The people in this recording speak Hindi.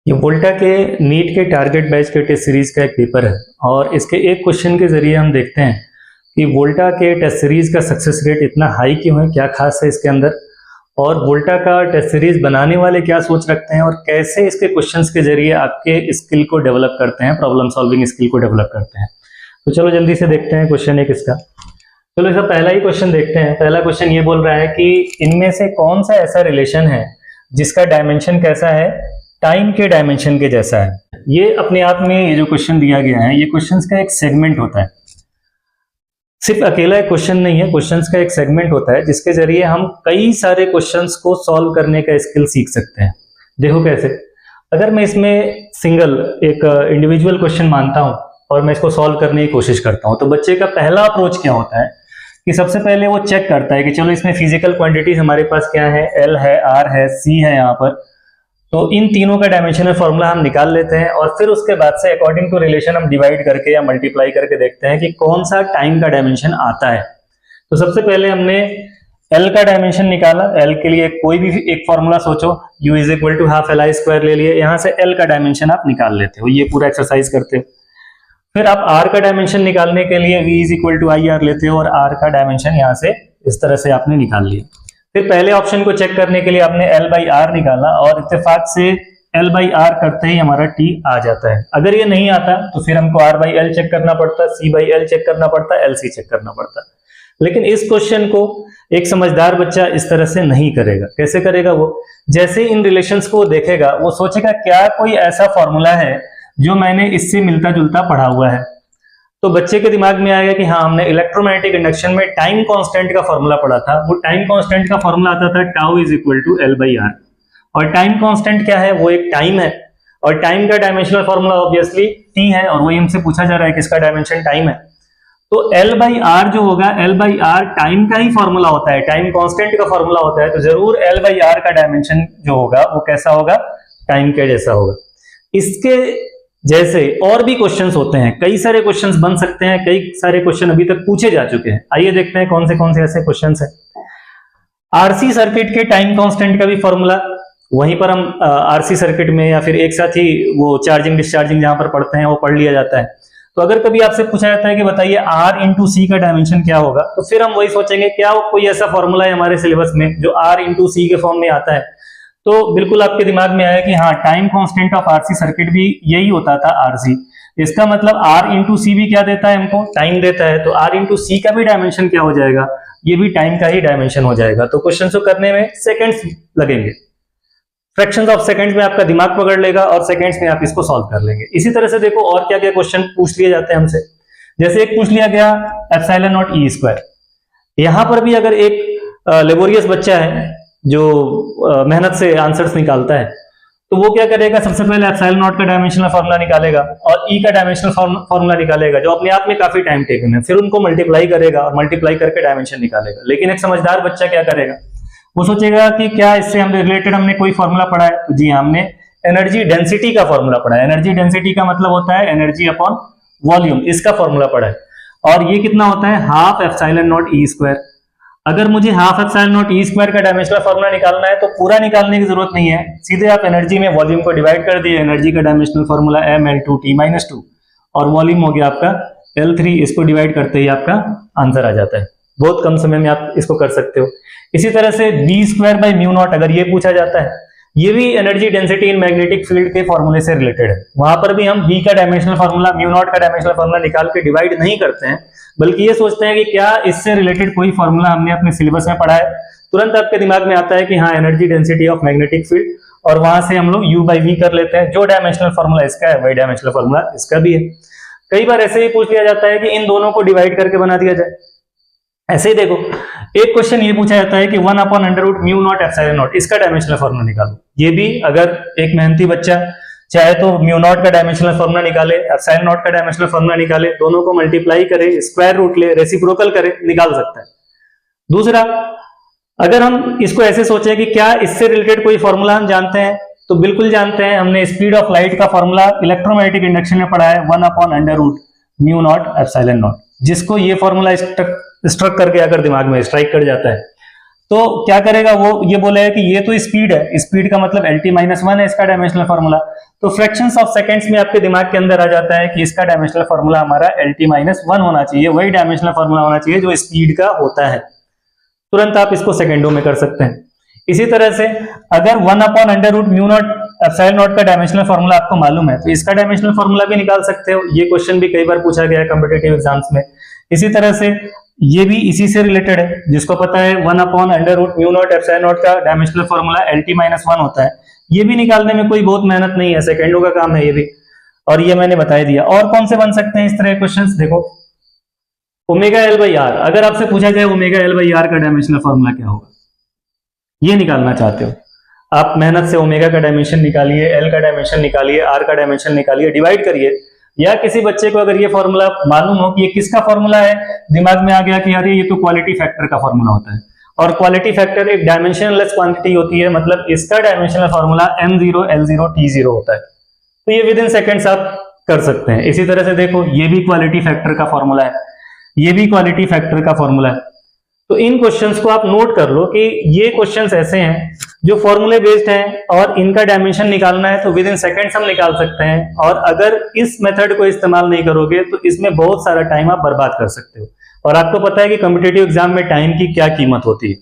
ये वोल्टा के नीट के टारगेट बैच के टेस्ट सीरीज का एक पेपर है और इसके एक क्वेश्चन के जरिए हम देखते हैं कि वोल्टा के टेस्ट सीरीज का सक्सेस रेट इतना हाई क्यों है, क्या खास है इसके अंदर, और वोल्टा का टेस्ट सीरीज बनाने वाले क्या सोच रखते हैं और कैसे इसके क्वेश्चंस के जरिए आपके स्किल को डेवलप करते हैं, प्रॉब्लम सॉल्विंग स्किल को डेवलप करते हैं। तो चलो जल्दी से देखते हैं क्वेश्चन एक इसका। चलो इसका पहला ही क्वेश्चन देखते हैं। पहला क्वेश्चन ये बोल रहा है कि इनमें से कौन सा ऐसा रिलेशन है जिसका डायमेंशन कैसा है, टाइम के डायमेंशन के जैसा है। ये अपने आप में ये जो क्वेश्चन दिया गया है ये क्वेश्चंस का एक सेगमेंट होता है, सिर्फ अकेला एक क्वेश्चन नहीं है, क्वेश्चंस का एक सेगमेंट होता है जिसके जरिए हम कई सारे क्वेश्चंस को सॉल्व करने का स्किल सीख सकते हैं। देखो कैसे, अगर मैं इसमें सिंगल एक इंडिविजुअल क्वेश्चन मानता हूं और मैं इसको सॉल्व करने की कोशिश करता हूं, तो बच्चे का पहला अप्रोच क्या होता है कि सबसे पहले वो चेक करता है कि चलो इसमें फिजिकल क्वांटिटीज हमारे पास क्या है, एल है, आर है, सी है यहाँ पर, तो इन तीनों का डायमेंशनल फॉर्मूला हम निकाल लेते हैं और फिर उसके बाद से अकॉर्डिंग टू रिलेशन हम डिवाइड करके या मल्टीप्लाई करके देखते हैं कि कौन सा टाइम का डायमेंशन आता है। तो सबसे पहले हमने एल का डायमेंशन निकाला। एल के लिए कोई भी एक फॉर्मूला सोचो, u is equal to half L I square ले लिए, यहां से एल का डायमेंशन आप निकाल लेते हो, ये पूरा एक्सरसाइज करते हो। फिर आप आर का डायमेंशन निकालने के लिए v is equal to I R लेते हो और आर का डायमेंशन यहां से इस तरह से आपने निकाल लिया। फिर पहले ऑप्शन को चेक करने के लिए आपने L बाई आर निकाला और इत्तेफाक से L बाई आर करते ही हमारा T आ जाता है। अगर ये नहीं आता तो फिर हमको R बाई L चेक करना पड़ता, C बाई L चेक करना पड़ता, LC चेक करना पड़ता। लेकिन इस क्वेश्चन को एक समझदार बच्चा इस तरह से नहीं करेगा। कैसे करेगा वो? जैसे इन रिलेशंस को देखेगा वो सोचेगा क्या कोई ऐसा फॉर्मूला है जो मैंने इससे मिलता जुलता पढ़ा हुआ है। तो बच्चे के दिमाग में आएगा कि हाँ, हमने इलेक्ट्रोमैग्नेटिक इंडक्शन में टाइम कांस्टेंट का फॉर्मूला पढ़ा था। वो टाइम कांस्टेंट का फॉर्मूला आता था tau is equal to L by R, और टाइम कांस्टेंट क्या है? वो एक टाइम है और टाइम का डायमेंशनल फॉर्मूला ऑब्वियसली टी है और वही हमसे पूछा जा रहा है किसका डायमेंशन टाइम है। तो एल बाई आर जो होगा, एल बाई आर टाइम का ही फॉर्मूला होता है, टाइम कांस्टेंट का फॉर्मूला होता है, तो जरूर एल बाई आर का डायमेंशन जो होगा वो कैसा होगा? टाइम के जैसा होगा। इसके जैसे और भी क्वेश्चंस होते हैं, कई सारे क्वेश्चंस बन सकते हैं, कई सारे क्वेश्चन अभी तक पूछे जा चुके हैं। आइए देखते हैं कौन से ऐसे क्वेश्चंस हैं। आरसी सर्किट के टाइम कांस्टेंट का भी फॉर्मूला वहीं पर हम आरसी सर्किट में या फिर एक साथ ही वो चार्जिंग डिस्चार्जिंग जहां पर पढ़ते हैं वो पढ़ लिया जाता है। तो अगर कभी आपसे पूछा जाता है कि बताइए आर इंटू सी का डायमेंशन क्या होगा, तो फिर हम वही सोचेंगे क्या कोई ऐसा फॉर्मूला है हमारे सिलेबस में जो आर इंटू सी के फॉर्म में आता है। तो बिल्कुल आपके दिमाग में आया कि हाँ, time constant of RC circuit भी यही होता था आरसी। इसका मतलब आर इंटू सी भी क्या देता है हमको? टाइम देता है। तो आर इंटू सी का भी डायमेंशन क्या हो जाएगा? ये भी टाइम का ही डायमेंशन हो जाएगा। तो क्वेश्चन को करने में सेकंड्स लगेंगे, फ्रैक्शंस ऑफ सेकंड में आपका दिमाग पकड़ लेगा और सेकंड्स में आप इसको सॉल्व कर लेंगे। इसी तरह से देखो और क्या क्या क्वेश्चन पूछ लिए जाते हैं हमसे। जैसे एक पूछ लिया गया एप्सिलॉन नॉट ई स्क्वायर। यहां पर भी अगर एक लेबोरियस बच्चा है जो मेहनत से आंसर्स निकालता है, तो वो क्या करेगा? सबसे पहले एप्सिलॉन नॉट का डायमेंशनल फॉर्मूला निकालेगा और ई का डायमेंशनल फॉर्मूला निकालेगा, जो अपने आप में काफी टाइम टेकन है। फिर उनको मल्टीप्लाई करेगा और मल्टीप्लाई करके डायमेंशन निकालेगा। लेकिन एक समझदार बच्चा क्या करेगा? वो सोचेगा कि क्या इससे हमने रिलेटेड हमने कोई फॉर्मूला पढ़ा है? तो जी, हमने एनर्जी डेंसिटी का फॉर्मूला पढ़ा है। एनर्जी डेंसिटी का मतलब होता है एनर्जी अपॉन वॉल्यूम, इसका फॉर्मूला पढ़ा है। और ये कितना होता है? Half epsilon not E square. अगर मुझे half epsilon not E square का डायमेंशनल फॉर्मूला निकालना है तो पूरा निकालने की जरूरत नहीं है, सीधे आप एनर्जी में वॉल्यूम को डिवाइड कर दिए। एनर्जी का डायमेंशनल फॉर्मूला mL2T-2 और वॉल्यूम हो गया आपका L3। इसको डिवाइड करते ही आपका आंसर आ जाता है। बहुत कम समय में आप इसको कर सकते हो। इसी तरह से b square by mu naught अगर ये पूछा जाता है, ये भी energy density in magnetic field के फॉर्मूले से रिलेटेड है। वहां पर भी हम b का डायमेंशनल फॉर्मूला, म्यू नॉट का डायमेंशनल फॉर्मूला निकाल के डिवाइड नहीं करते हैं, बल्कि ये सोचते हैं कि क्या इससे रिलेटेड कोई फॉर्मूला हमने अपने सिलेबस में पढ़ा है। तुरंत आपके दिमाग में आता है कि हाँ, energy density of magnetic field, और वहां से हम लोग u बाई v कर लेते हैं। जो डायमेंशनल फॉर्मूला इसका है वही डायमेंशनल फॉर्मूला इसका भी है। कई बार ऐसे ही पूछ लिया जाता है कि इन दोनों को डिवाइड करके बना दिया जाए। ऐसे ही देखो, एक क्वेश्चन ये पूछा जाता है कि 1 upon under root mu naught epsilon naught, इसका डायमेंशनल फॉर्मूला निकालो। ये भी अगर एक मेहनती बच्चा चाहे तो म्यू नॉट का डायमेंशनल फॉर्मूला निकाले, एप्सिलॉन नॉट का डायमेंशनल फॉर्मूला निकाले, दोनों को मल्टीप्लाई करे, स्क्वायर रूट ले, रेसिप्रोकल करे, निकाल सकता है। दूसरा, अगर हम इसको ऐसे सोचे कि क्या इससे रिलेटेड कोई फॉर्मूला हम जानते हैं, तो बिल्कुल जानते हैं। हमने स्पीड ऑफ लाइट का फॉर्मूला इलेक्ट्रोमैग्नेटिक इंडक्शन में पढ़ा है, 1 upon under root mu naught epsilon naught, जिसको ये फॉर्मूला स्ट्रक करके अगर दिमाग में स्ट्राइक कर जाता है तो क्या करेगा वो, ये बोलेगा कि ये तो स्पीड है, स्पीड का मतलब LT-1 है इसका डायमेंशनल फॉर्मूला। तो फ्रैक्शंस ऑफ सेकंड्स में आपके दिमाग के अंदर आ जाता है कि इसका डायमेंशनल फॉर्मूला हमारा LT-1 होना चाहिए, वही डायमेंशनल फॉर्मूला होना चाहिए जो स्पीड का होता है। तुरंत आप इसको सेकंडों में कर सकते हैं। इसी तरह से अगर 1/√μ0 का डायमेंशनल फॉर्मूला आपको मालूम है तो इसका डायमेंशनल फॉर्मूला भी निकाल सकते हो। ये क्वेश्चन भी कई बार पूछा गया है कॉम्पिटिटिव एग्जाम्स में। इसी तरह से ये भी इसी से रिलेटेड है, जिसको पता है 1/√μ0 का डायमेंशनल फॉर्मूला LT-1 होता है। ये भी निकालने में कोई बहुत मेहनत नहीं है, सेकंडों का काम है ये भी, और ये मैंने बता दिया। और कौन से बन सकते हैं इस तरह के क्वेश्चंस, देखो ω/r, अगर आपसे पूछा जाए ω/r का डायमेंशनल फॉर्मूला क्या होगा, ये निकालना चाहते हो आप, मेहनत से ओमेगा का डायमेंशन निकालिए, एल का डायमेंशन निकालिए, आर का डायमेंशन निकालिए, डिवाइड करिए। या किसी बच्चे को अगर ये फॉर्मूला मालूम हो कि ये किसका फॉर्मूला है, दिमाग में आ गया कि यार ये तो क्वालिटी फैक्टर का फॉर्मूला होता है, और क्वालिटी फैक्टर एक डायमेंशनलेस क्वांटिटी होती है, मतलब इसका dimensional formula M0 L0 T0 होता है। तो ये विद इन सेकेंड्स आप कर सकते हैं। इसी तरह से देखो ये भी क्वालिटी फैक्टर का फॉर्मूला है, ये भी क्वालिटी फैक्टर का फॉर्मूला है। तो इन क्वेश्चंस को आप नोट कर लो कि ये क्वेश्चंस ऐसे हैं जो फॉर्मूले बेस्ड हैं, और इनका डायमेंशन निकालना है तो विद इन सेकेंड्स हम निकाल सकते हैं। और अगर इस मेथड को इस्तेमाल नहीं करोगे तो इसमें बहुत सारा टाइम आप बर्बाद कर सकते हो, और आपको पता है कि कॉम्पिटिटिव एग्जाम में टाइम की क्या कीमत होती है।